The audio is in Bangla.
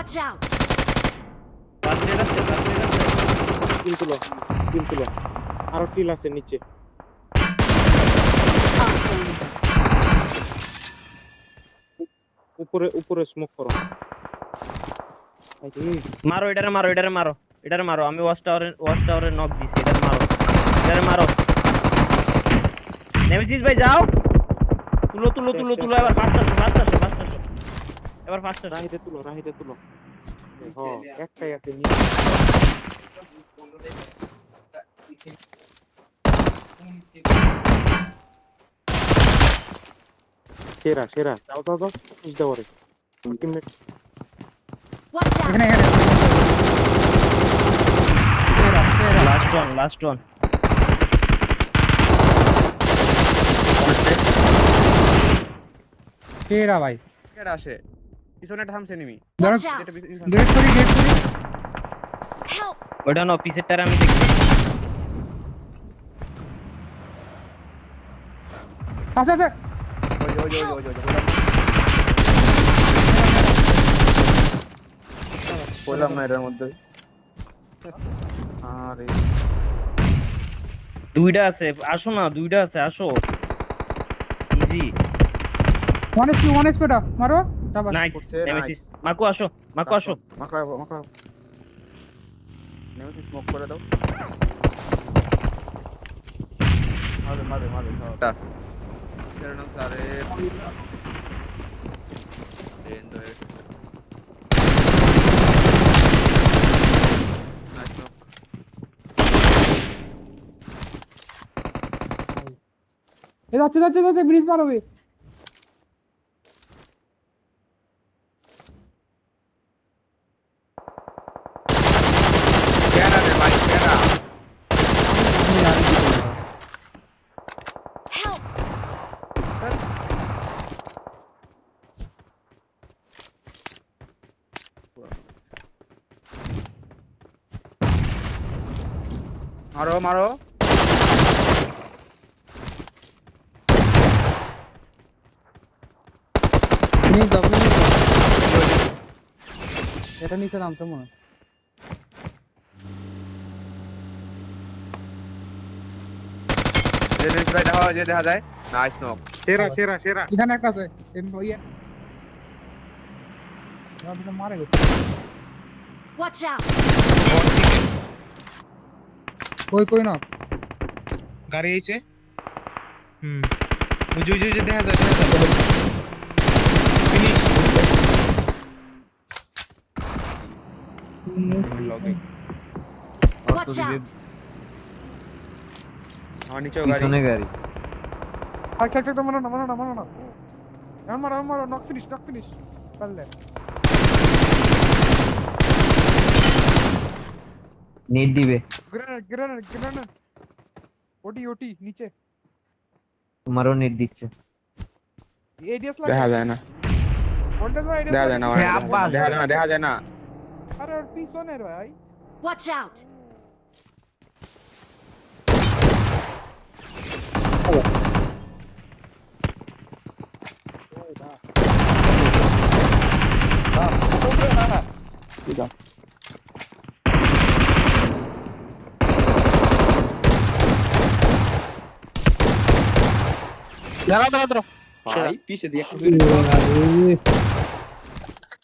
Watch out! বাসের আছে কিল তুলো আরো কিল আছে নিচে Awesome! উপরে স্মোক করো মারো এটারে মারো আমি ওয়াচ টাওয়ারে নক দিছি এটারে মারো নেমেসিস ভাই যাও তুলো এবার ফাস্ট আসো এবার ফাস্ট আসো রাহিতে তুলো একটাই আছে নিচে সেরা যাও বুঝতে পারে টিমমেট Watch out! এখানে লাস্ট ওয়ান কেরা ভাই কেডা আসে পিছনে থামছে নিমি Watch out! ডেট করি Help! ওটা না পিছেরটারে আমি দেখছি আচ্ছা ওই বললাম না এটার মধ্যে আরে দুইটা আছে আসো ইজি ওয়ান এসপি টা মারো চাবা নাইস করছে, নেমেসিস মাকু আসো মাকা নেমেসিস স্মোক করে দাও মারে টা এর নাম সারে এন্ড যাচ্ছে ব্রিজ পার হবে কেডা রে ভাই কেডা Help! মারো ফিনিশ দাও এটা নিচে নামছে মনে হয়। দেখা যায় নাইস নক সেরা এখানে একটা আছে ইয়ে মারা গেছে Watch out! কই না গাড়ি আইছে ওই যে দেখা যায় ফিনিশ Watch out! আমার নিচেও গাড়ি খেল মারো না মারো নক ফিনিশ পারলে নেট দিবে গ্রেনেড ওটি নিচে তোমারও নেট দিচ্ছে এডিএস দেখা যায় না দেখা যায় না আরে ওর পিছনের ভাই Watch out! দাঁড়াও ভাই পিছে দিয়ে